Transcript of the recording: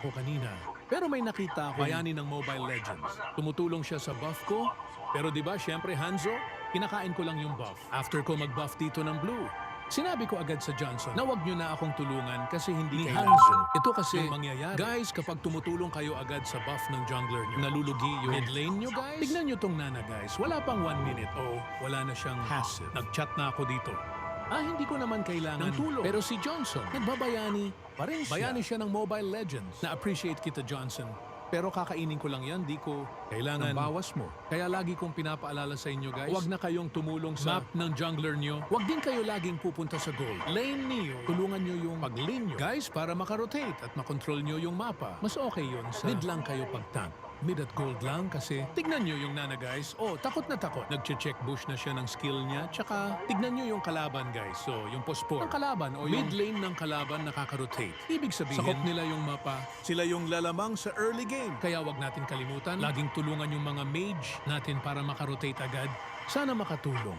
ako kanina. Pero may nakita ako bayani ng Mobile Legends. Tumutulong siya sa buff ko. Pero di ba, syempre Hanzo, kinakain ko lang yung buff. After ko mag-buff dito ng blue, sinabi ko agad sa Johnson na wag nyo na akong tulungan kasi hindi kailangan. Hanzo, ito kasi yung mangyayari. Guys, kapag tumutulong kayo agad sa buff ng jungler nyo, nalulugi yung mid lane nyo, guys. Tignan nyo tong Nana, guys. Wala pang 1 minute. Oh, wala na siyang passive. Nag-chat na ako dito. Hindi ko naman kailangan ng tulong. Pero si Johnson, nagbabayani pa rin siya. Bayani siya ng Mobile Legends. Na-appreciate kita, Johnson. Pero kakainin ko lang yan, di ko kailangan ng bawas mo. Kaya lagi kong pinapaalala sa inyo, guys, huwag na kayong tumulong sa map ng jungler nyo. Huwag din kayo laging pupunta sa goal. Lane niyo, tulungan nyo yung pag-lane nyo. Guys, para makarotate at makontrol nyo yung mapa, mas okay yun sa mid lang kayo pag-tank. Mid at gold lang kasi tignan nyo yung Nana, guys. Oh, takot na takot. Nag-check bush na siya ng skill niya. Tsaka tignan nyo yung kalaban, guys. So, yung pospor ng kalaban o yung mid lane ng kalaban nakaka-rotate. Ibig sabihin, sakop nila yung mapa. Sila yung lalamang sa early game. Kaya wag natin kalimutan, laging tulungan yung mga mage natin para makarotate agad. Sana makatulong.